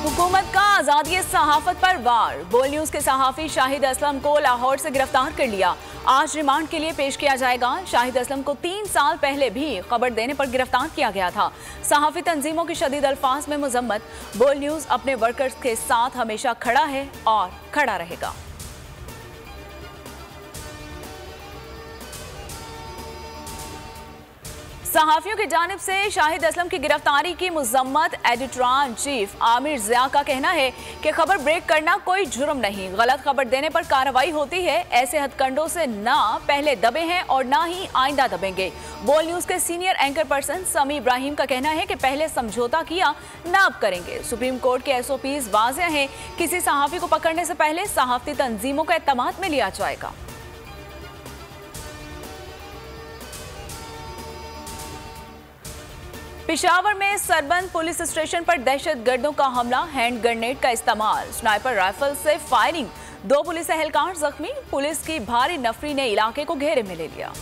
हुकूमत का आजादी सहाफत पर वार। बोल न्यूज के सहाफी शाहिद असलम को लाहौर से गिरफ्तार कर लिया। आज रिमांड के लिए पेश किया जाएगा। शाहिद असलम को 3 साल पहले भी खबर देने पर गिरफ्तार किया गया था। सहाफी तंजीमों की शदीद अल्फाज में मजम्मत। बोल न्यूज अपने वर्कर्स के साथ हमेशा खड़ा है और खड़ा रहेगा। सहाफियों की जानिब से शाहिद असलम की गिरफ्तारी की मुजम्मत। Editor in chief Aamir Zia का कहना है कि खबर ब्रेक करना कोई जुर्म नहीं, गलत खबर देने पर कार्रवाई होती है। ऐसे हथकंडों से ना पहले दबे हैं और ना ही आइंदा दबेंगे। बोल न्यूज के सीनियर एंकर पर्सन समी इब्राहिम का कहना है कि पहले समझौता किया, ना अब करेंगे। सुप्रीम कोर्ट के SOPs वाज़ेह हैं। किसी सहाफी को पकड़ने से पहले सहाफती तंजीमों का एतमाद में लिया जाएगा। पेशावर में सरबंद पुलिस स्टेशन पर दहशतगर्दों का हमला, हैंड ग्रेनेड का इस्तेमाल, स्नाइपर राइफल से फायरिंग, 2 पुलिस एहलकार जख्मी। पुलिस की भारी नफरी ने इलाके को घेरे में ले लिया।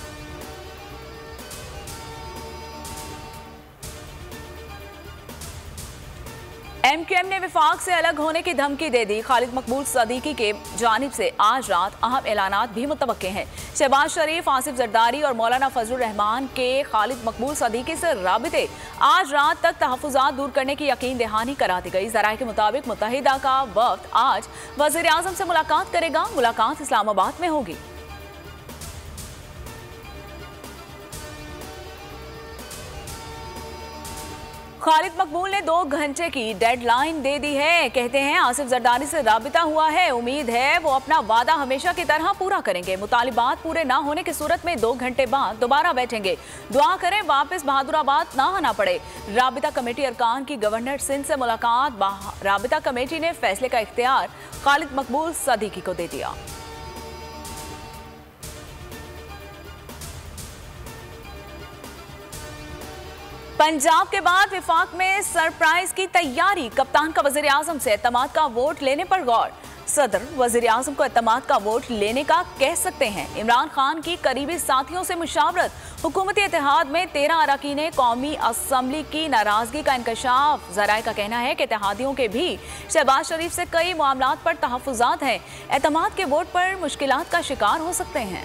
MQM ने विफाक से अलग होने की धमकी दे दी। खालिद मकबूल सदीकी के जानिब से आज रात अहम ऐलानात भी मुतवक्के हैं। शहबाज शरीफ, आसिफ जरदारी और मौलाना फजलुर रहमान के खालिद मकबूल सदीकी से राबिते आज रात तक तहफ़्फ़ुज़ात दूर करने की यकीन दहानी करा दी गई। ज़राए के मुताबिक मुत्तहिदा का वफ्द आज वज़ीर आज़म से मुलाकात करेगा। मुलाकात इस्लामाबाद में होगी। खालिद मकबूल ने 2 घंटे की डेडलाइन दे दी है। कहते हैं आसिफ जरदारी से राबिता हुआ है, उम्मीद है वो अपना वादा हमेशा की तरह पूरा करेंगे। मुतालिबात पूरे ना होने की सूरत में 2 घंटे बाद दोबारा बैठेंगे। दुआ करें वापस बहादुराबाद ना आना पड़े। राबिता कमेटी अरकान की गवर्नर सिंध से मुलाकात। राबिता कमेटी ने फैसले का इख्तियार खालिद मकबूल सदीकी को दे दिया। पंजाब के बाद विफाक में सरप्राइज की तैयारी। कप्तान का वज़ीर आज़म से एतमाद का वोट लेने पर गौर। सदर वज़ीर आज़म को एतमाद का वोट लेने का कह सकते हैं। इमरान खान की करीबी साथियों से मुशावरत। हुकूमती इत्तेहाद में 13 अरकान कौमी असम्बली की नाराजगी का इंकशाफ। ज़राए का कहना है कि इत्तेहादियों के भी शहबाज शरीफ से कई मामलात पर तहफ़्फ़ुज़ात हैं। एतमाद के वोट पर मुश्किलात का शिकार हो सकते हैं।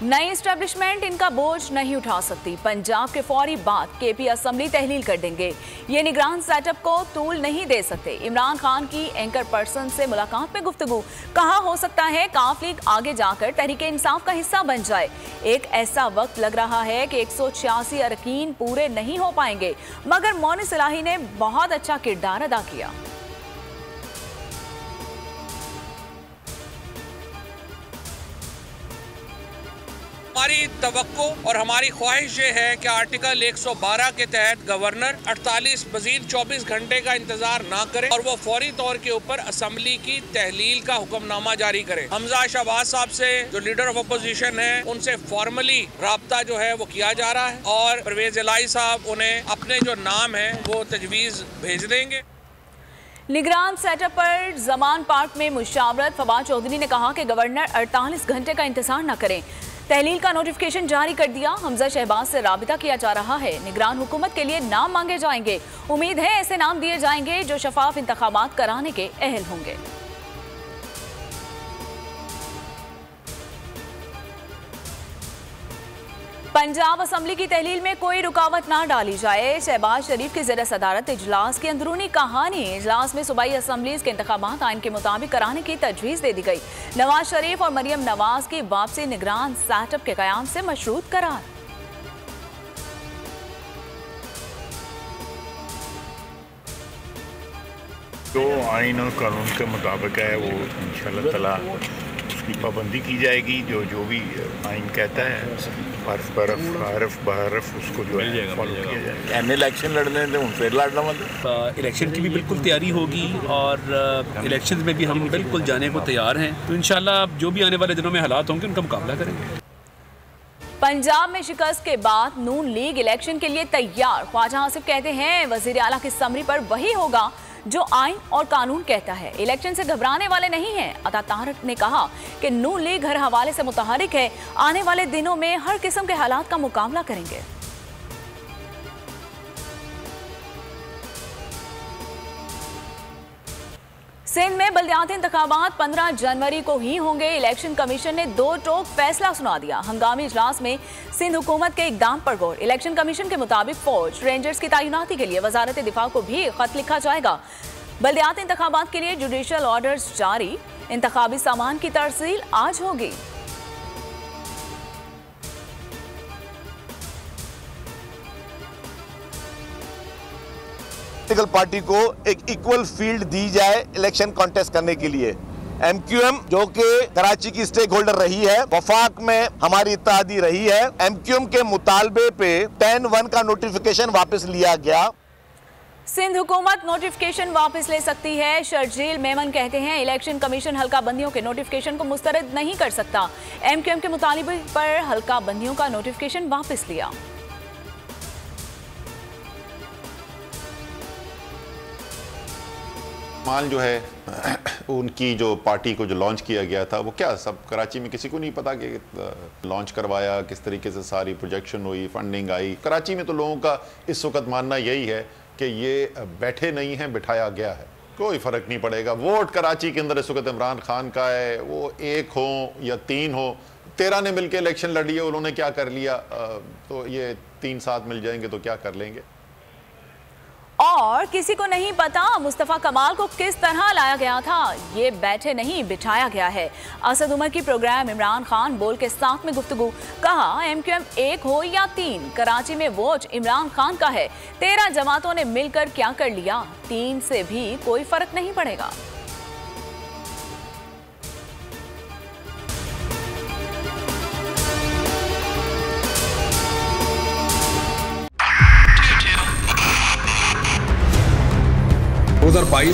नई एस्टेब्लिशमेंट इनका बोझ नहीं उठा सकती। पंजाब के फौरी बाद KP असम्बली तहलील कर देंगे। ये निगरान सेटअप को तूल नहीं दे सकते। इमरान खान की एंकर पर्सन से मुलाकात में गुफ्तगू। कहा हो सकता है काफ लीग आगे जाकर तहरीके इंसाफ का हिस्सा बन जाए। एक ऐसा वक्त लग रहा है कि 186 अरकान पूरे नहीं हो पाएंगे, मगर मौनी सलाही ने बहुत अच्छा किरदार अदा किया। हमारी तवक्को और हमारी ख्वाहिश ये है कि आर्टिकल 112 के तहत गवर्नर 48 मजीद 24 घंटे का इंतजार ना करे और वो फौरी तौर के ऊपर असम्बली की तहलील का हुक्मनामा जारी करे। हमजा शहबाज साहब से जो लीडर ऑफ अपोजिशन है उनसे फॉर्मली राब्ता जो है वो किया जा रहा है और परवेज इलाही साहब उन्हें अपने जो नाम है वो तजवीज़ भेज देंगे। निगरान सेटअप पर जमान पार्क में मुशावरत। फवाद चौधरी ने कहा कि गवर्नर 48 घंटे का इंतजार न करें। तहलील का नोटिफिकेशन जारी कर दिया। हमजा शहबाज से राबिता किया जा रहा है। निगरान हुकूमत के लिए नाम मांगे जाएंगे। उम्मीद है ऐसे नाम दिए जाएंगे जो शफाफ इंतखाबात कराने के अहल होंगे। पंजाब असम्बली की तहलील में कोई रुकावट ना डाली जाए। शहबाज शरीफ की ज़ेर सदारत इजलास की अंदरूनी कहानी। इजलास में सूबाई असम्बलीज के इंतखाबात आइन के मुताबिक कराने की तजवीज़ दे दी गई। नवाज शरीफ और मरियम नवाज की वापसी निगरान सेटअप के क़याम से मशरूत करार। जो आइन और कानून के मुताबिक है वो इंशाअल्लाह ताला उसकी पाबंदी की जाएगी। जो भी आइन कहता है हरफ बहरफ उसको जो है फॉलो किया जाएगा। इलेक्शन लड़ने थे फिर लड़ना मतलब इलेक्शन की भी बिल्कुल तैयारी होगी और इलेक्शन में भी हम बिल्कुल जाने को तैयार हैं। तो इंशाल्लाह जो भी आने वाले दिनों में हालात होंगे उनका मुकाबला करेंगे। पंजाब में शिकस्त के बाद नून लीग इलेक्शन के लिए तैयार। ख्वाजा आसिफ कहते हैं वजीर आला की समरी पर वही होगा जो आइन और कानून कहता है। इलेक्शन से घबराने वाले नहीं हैं। अता तारक ने कहा कि नून लीग हर हवाले से मुतहरिक है। आने वाले दिनों में हर किस्म के हालात का मुकाबला करेंगे। सिंध में बल्दियाती इंतखाबात 15 जनवरी को ही होंगे। इलेक्शन कमीशन ने 2 टोक फैसला सुना दिया। हंगामी इजलास में सिंध हुकूमत के इकदाम पर गौर। इलेक्शन कमीशन के मुताबिक फौज रेंजर्स की तैनाती के लिए वजारत दिफा को भी खत लिखा जाएगा। बल्दियाती इंतखाबात के लिए जुडिशल ऑर्डर्स जारी। इंतखाबी सामान की तरसील आज होगी। पॉलिटिकल पार्टी को एक इक्वल फील्ड दी जाए इलेक्शन कॉन्टेस्ट करने के लिए। MQM जो कि कराची की स्टेक होल्डर रही है, वफाक में हमारी इत्तेहादी रही है, MQM के मुतालबे पे 10-1 का नोटिफिकेशन वापस लिया गया। सिंध हुकूमत नोटिफिकेशन वापस ले सकती है। शर्जील मेमन कहते हैं इलेक्शन कमीशन हल्का बंदियों के नोटिफिकेशन को मुस्तरद नहीं कर सकता। MQM के मुतालबे पर हल्का बंदियों का नोटिफिकेशन वापस लिया। माल जो है उनकी जो पार्टी को जो लॉन्च किया गया था वो क्या सब कराची में किसी को नहीं पता कि लॉन्च करवाया, किस तरीके से सारी प्रोजेक्शन हुई, फंडिंग आई। कराची में तो लोगों का इस वक्त मानना यही है कि ये बैठे नहीं हैं, बिठाया गया है। कोई फ़र्क नहीं पड़ेगा। वोट कराची के अंदर इस वक्त इमरान खान का है, वो 1 हो या 3 हो। 13 ने मिलकर इलेक्शन लड़ी है, उन्होंने क्या कर लिया, तो ये 3 साथ मिल जाएंगे तो क्या कर लेंगे। और किसी को नहीं पता मुस्तफा कमाल को किस तरह लाया गया था। ये बैठे नहीं बिठाया गया है। असद उमर की प्रोग्राम इमरान खान बोल के साथ में गुफ्तगू। कहा MQM 1 हो या 3, कराची में वोट इमरान खान का है। 13 जमातों ने मिलकर क्या कर लिया, 3 से भी कोई फर्क नहीं पड़ेगा।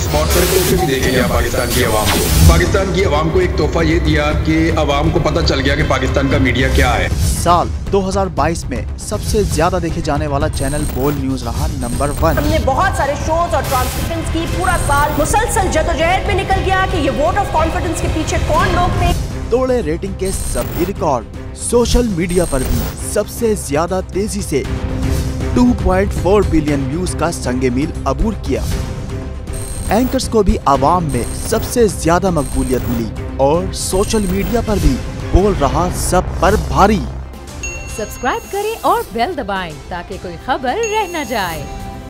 बहुत सारे तोहफे भी देखे गया पाकिस्तान की आवाम को। पाकिस्तान की आवाम को एक तोहफा ये दिया कि आवाम को पता चल गया कि पाकिस्तान का मीडिया क्या है। साल 2022 में सबसे ज्यादा देखे जाने वाला चैनल बोल न्यूज रहा नंबर 1। हमने बहुत सारे शोज और ट्रांसमिशंस की। पूरा साल मुसलसल जदोजहद में निकल गया कि ये वोट ऑफ कॉन्फिडेंस के पीछे कौन लोग थे। तोड़े रेटिंग के सभी रिकॉर्ड। सोशल मीडिया पर भी सबसे ज्यादा तेजी से 2.4 बिलियन व्यूज का संगे मील अबूर किया। एंकर्स को भी आवाम में सबसे ज्यादा मकबूलियत मिली और सोशल मीडिया पर भी बोल रहा सब पर भारी। सब्सक्राइब करें और बेल दबाएं ताकि कोई खबर रह न जाए।